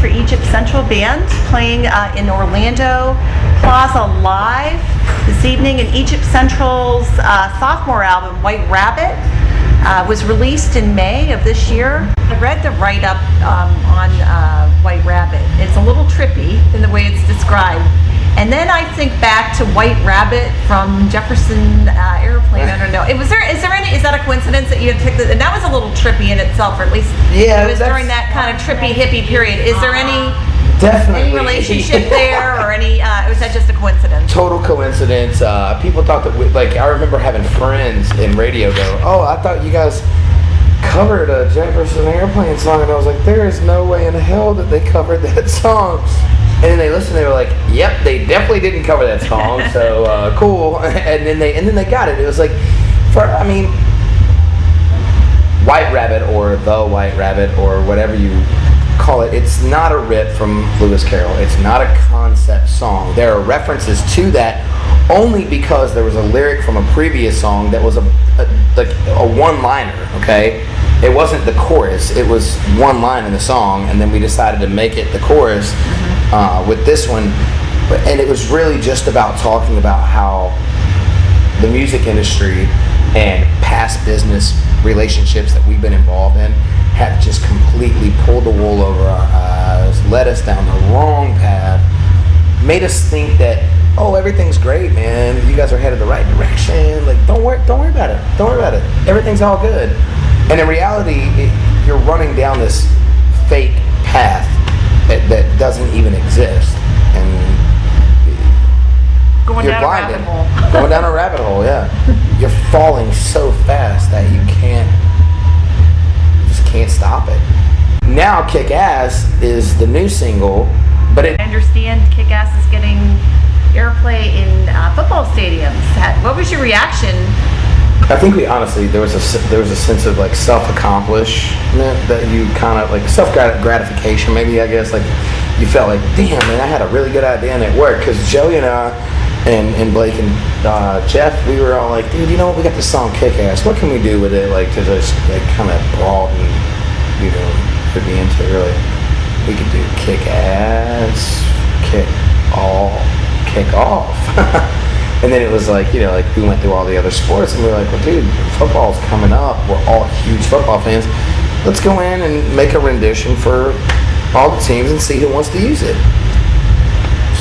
for Egypt Central Band playing in Orlando Plaza Live this evening. And Egypt Central's sophomore album, White Rabbit, was released in May of this year. I read the write-up on White Rabbit. It's a little trippy in the way it's described. And then I think back to White Rabbit from Jefferson Airplane. I don't know. Is that a coincidence that you had picked it? And that was a little trippy in itself, or at least it was during that kind of trippy hippie period. Is there any relationship there, or any? Was that just a coincidence? Total coincidence. People thought that I remember having friends in radio go, "Oh, I thought you guys covered a Jefferson Airplane song," and I was like, "There is no way in hell that they covered that song." And then they listened. They were like, "Yep, they definitely didn't cover that song." So cool. And then they got it. It was like, White Rabbit or The White Rabbit or whatever you call it. It's not a rip from Lewis Carroll. It's not a concept song. There are references to that only because there was a lyric from a previous song that was a one-liner. Okay. It wasn't the chorus. It was one line in the song, and then we decided to make it the chorus with this one. And it was really just about talking about how the music industry and past business relationships that we've been involved in have just completely pulled the wool over our eyes, led us down the wrong path, made us think that, oh, everything's great, man. You guys are headed the right direction. Like, don't worry about it. Don't worry about it. Everything's all good. And in reality, you're running down this fake path that doesn't even exist, and you're blinded. Going down a rabbit hole, yeah. You're falling so fast that you just can't stop it. Now, Kick Ass is the new single, but I understand Kick Ass is getting airplay in football stadiums. What was your reaction? I think there was a sense of like self-accomplishment that you kind of like self-gratification maybe, I guess. Like you felt like, damn man, I had a really good idea and it worked. Because Joey and I and Blake and Jeff, we were all like, dude, you know what, we got this song Kick Ass. What can we do with it, like to just like kind of broaden, could be into it really. We could do Kick Ass, Kick Off. And then it was like, like we went through all the other sports and we were like, well, dude, football's coming up. We're all huge football fans. Let's go in and make a rendition for all the teams and see who wants to use it.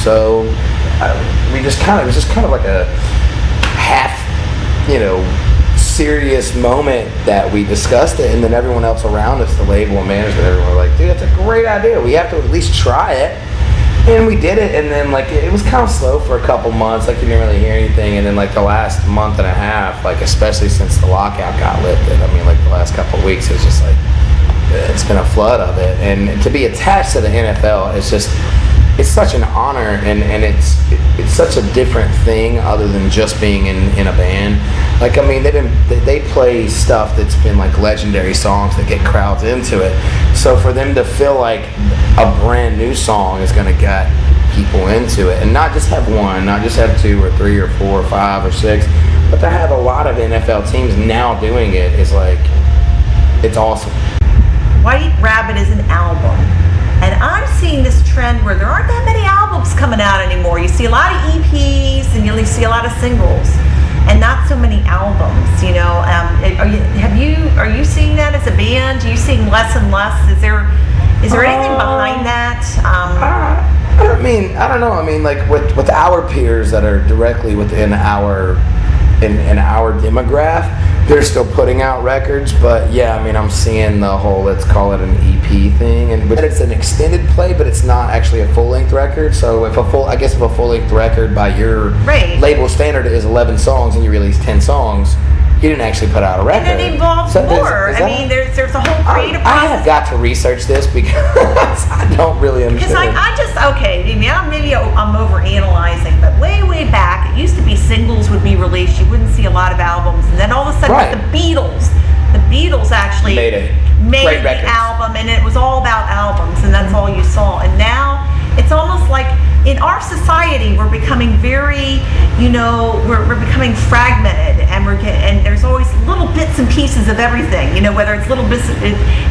So it was just kind of like a half, serious moment that we discussed it. And then everyone else around us, the label and management, everyone were like, dude, that's a great idea. We have to at least try it. And we did it, and then it was kind of slow for a couple months, you didn't really hear anything, and then the last month and a half, especially since the lockout got lifted, the last couple of weeks, it's just it's been a flood of it. And to be attached to the NFL it's such an honor, and it's such a different thing other than just being in a band. They play stuff that's been legendary songs that get crowds into it. So for them to feel like a brand new song is going to get people into it, and not just have one, not just have 2 or 3 or 4 or 5 or 6, but to have a lot of NFL teams now doing it is it's awesome. White Rabbit is an album. And I'm seeing this trend where there aren't that many albums coming out anymore. You see a lot of EPs and you see a lot of singles, and not so many albums. Are you seeing that as a band? Are you seeing less and less? Is there anything behind that? I don't know. With our peers that are directly within our demographic, they're still putting out records, but yeah, I'm seeing the whole, let's call it an EP thing, but it's an extended play, but it's not actually a full-length record. So if a full-length record by your label standard is 11 songs and you release 10 songs, you didn't actually put out a record. And it involves more. There's a whole creative process. I have got to research this because I don't really understand. Because maybe I'm overanalyzing, but way back, it used to be singles would be released. You wouldn't see a lot of albums, and then all of a sudden, the Beatles actually made the album, and it was all about albums, and that's all you saw. And now it's almost like in our society, we're becoming very, we're becoming fragmented, and there's always little bits and pieces of everything, whether it's little bits of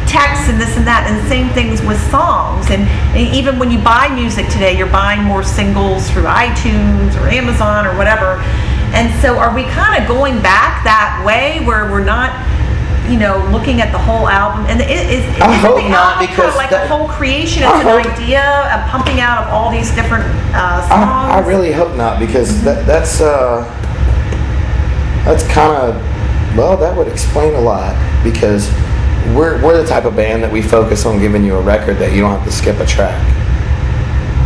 text and this and that, and the same things with songs. And even when you buy music today, you're buying more singles through iTunes or Amazon or whatever. And so are we kind of going back that way where we're not looking at the whole album? And I hope not, because like a whole creation, it's an idea of pumping out of all these different songs. I really hope not, because that's kind of, well, that would explain a lot, because we're the type of band that we focus on giving you a record that you don't have to skip a track.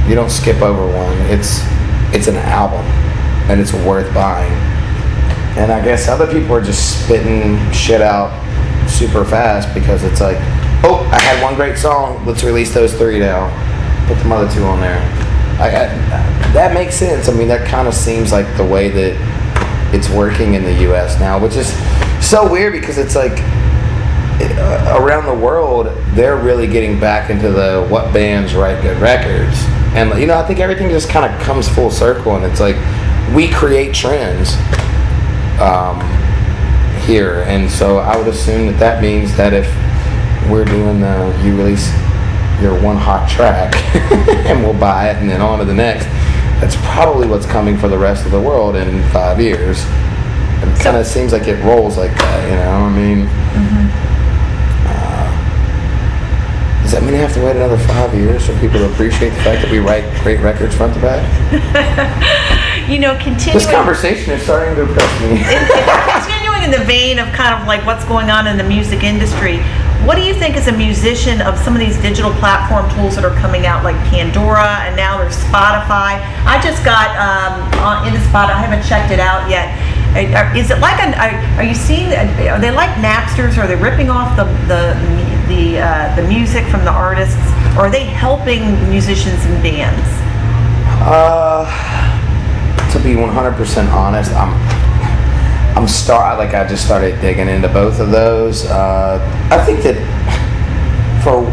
You don't skip over one. It's an album, and it's worth buying. And I guess other people are just spitting shit out super fast because it's like, oh, I had one great song, let's release those 3 now, put them other 2 on there. That makes sense. I mean, that kind of seems like the way that it's working in the US now, which is so weird, because it's like around the world they're really getting back into the what bands write good records. And I think everything just kind of comes full circle, and it's like we create trends here. And so I would assume that means that if we're doing you release your one hot track and we'll buy it and then on to the next, that's probably what's coming for the rest of the world in 5 years. It kind of seems like it rolls like that, I mean, does that mean I have to wait another 5 years for people to appreciate the fact that we write great records front to back? Continuing. This conversation is starting to impress me. Continuing in the vein of kind of like what's going on in the music industry, what do you think as a musician of some of these digital platform tools that are coming out, like Pandora, and now there's Spotify? I just got into Spotify. I haven't checked it out yet. Is it like are you seeing? Are they like Napsters? Are they ripping off the music from the artists, or are they helping musicians and bands? To be 100% honest, I just started digging into both of those. I think that for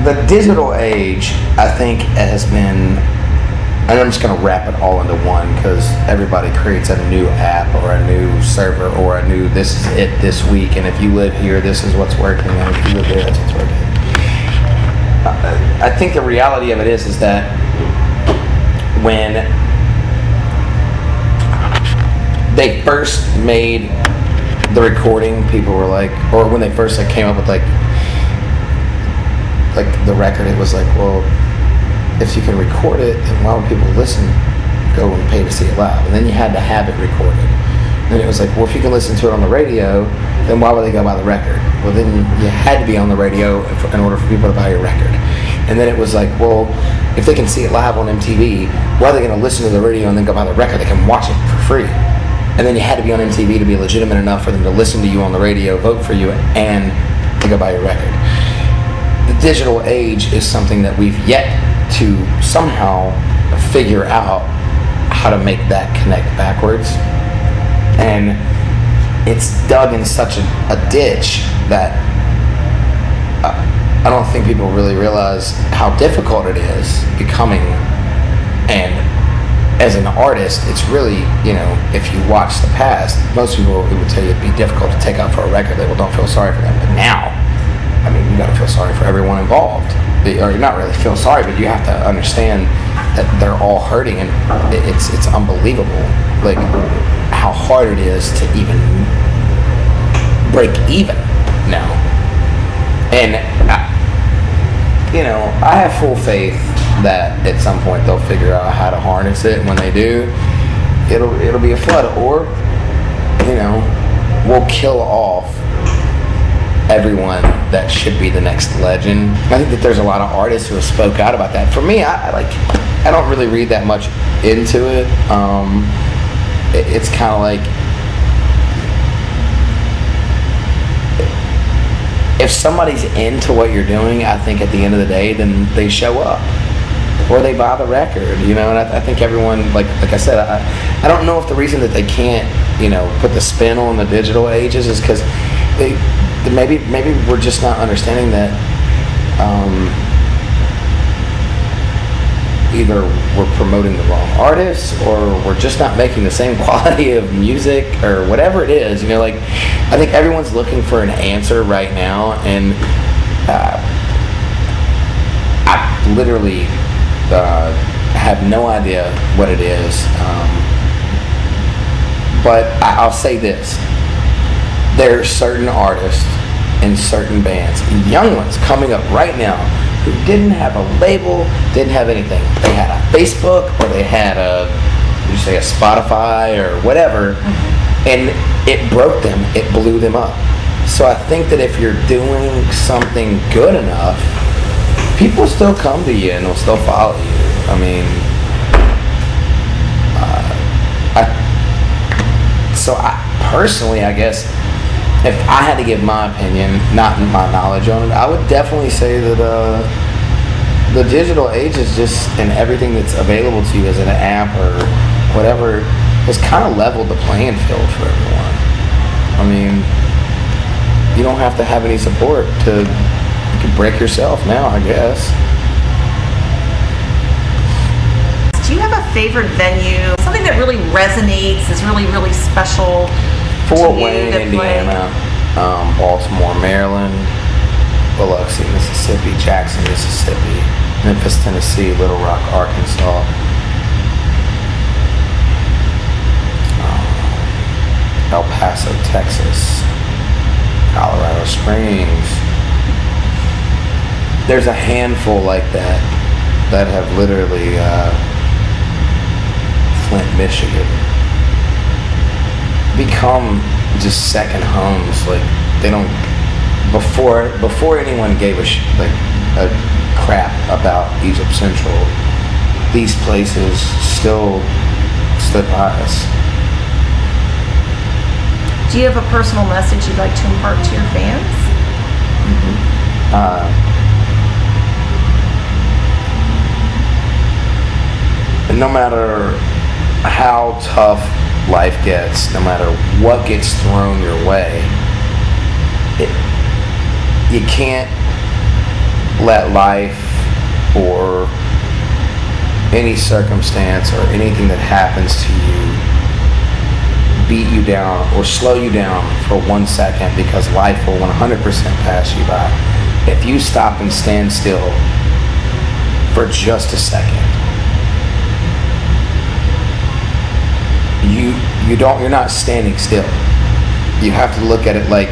the digital age, I think has been, and I'm just going to wrap it all into one, because everybody creates a new app or a new server or a new, this is it this week, and if you live here, this is what's working, and if you live there, that's what's working. I think the reality of it is that when they first made the recording, people were like, or when they first came up with like the record, it was like, well, if you can record it, then why would people go and pay to see it live? And then you had to have it recorded. And then it was like, well, if you can listen to it on the radio, then why would they go buy the record? Well, then you had to be on the radio in order for people to buy your record. And then it was like, well, if they can see it live on MTV, why are they going to listen to the radio and then go buy the record? They can watch it for free. And then you had to be on MTV to be legitimate enough for them to listen to you on the radio, vote for you, and to go buy your record. The digital age is something that we've yet to somehow figure out how to make that connect backwards. And it's dug in such a ditch that I don't think people really realize how difficult it is becoming. And as an artist, it's really, if you watch the past, most people would tell you it'd be difficult to take out for a record label. Don't feel sorry for them. But now, I mean, you got to feel sorry for everyone involved. Or not really feel sorry, but you have to understand that they're all hurting, and it's unbelievable, like how hard it is to even break even now. And I have full faith that at some point they'll figure out how to harness it, and when they do, it'll be a flood, or we'll kill off everyone that should be the next legend. I think that there's a lot of artists who have spoke out about that. For me, I don't really read that much into it. It's kind of like, if somebody's into what you're doing, I think at the end of the day, then they show up or they buy the record, and I think everyone, like I said, I don't know if the reason that they can't, put the spin on the digital ages is because maybe we're just not understanding that either we're promoting the wrong artists, or we're just not making the same quality of music, or whatever it is. Like, I think everyone's looking for an answer right now, and I literally have no idea what it is. But I'll say this: there are certain artists and certain bands, young ones coming up right now, who didn't have a label, didn't have anything. They had a Facebook, or they had a Spotify or whatever, and it broke them, it blew them up. So I think that if you're doing something good enough, people still come to you and they'll still follow you. I mean, personally, I guess, if I had to give my opinion, not my knowledge on it, I would definitely say that the digital age is just, and everything that's available to you as an app or whatever, has kind of leveled the playing field for everyone. I mean, you don't have to have any support you can break yourself now, I guess. Do you have a favorite venue? Something that really resonates, is really, really special Fort Wayne, Indiana, Baltimore, Maryland, Biloxi, Mississippi, Jackson, Mississippi, Memphis, Tennessee, Little Rock, Arkansas, El Paso, Texas, Colorado Springs. There's a handful like that have literally Flint, Michigan, become just second homes. Like, they don't, before anyone gave a crap about Egypt Central, these places still stood by us. Do you have a personal message you'd like to impart to your fans? No matter how tough life gets, no matter what gets thrown your way, you can't let life or any circumstance or anything that happens to you beat you down or slow you down for 1 second, because life will 100% pass you by. If you stop and stand still for just a second, you're not standing still. You have to look at it like,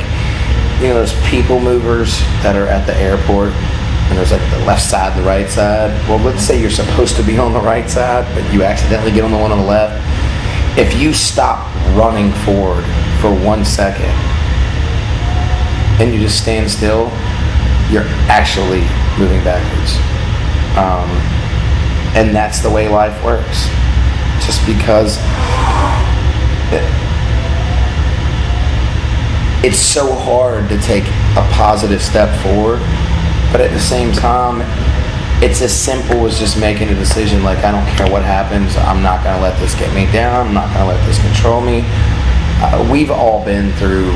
those people movers that are at the airport, and there's like the left side and the right side. Well, let's say you're supposed to be on the right side, but you accidentally get on the one on the left. If you stop running forward for 1 second and you just stand still, you're actually moving backwards. And that's the way life works. Just because it's so hard to take a positive step forward, but at the same time, it's as simple as just making a decision like, I don't care what happens, I'm not going to let this get me down, I'm not going to let this control me. We've all been through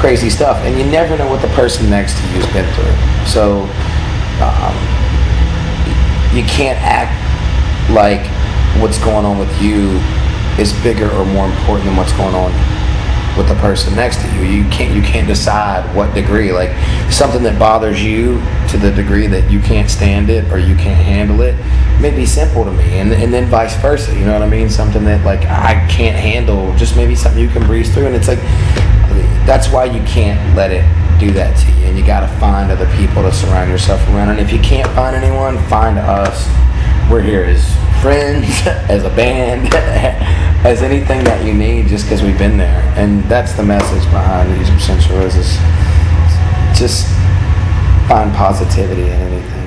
crazy stuff, and you never know what the person next to you has been through. So you can't act like what's going on with you is bigger or more important than what's going on with the person next to you. You can't decide what degree. Like, something that bothers you to the degree that you can't stand it or you can't handle it may be simple to me, and then vice versa. You know what I mean? Something that like I can't handle, just maybe something you can breeze through. And it's like, that's why you can't let it do that to you, and you got to find other people to surround yourself around. And if you can't find anyone, find us. We're here as friends, as a band, as anything that you need, just because we've been there. And that's the message behind Egypt Central, is just find positivity in anything.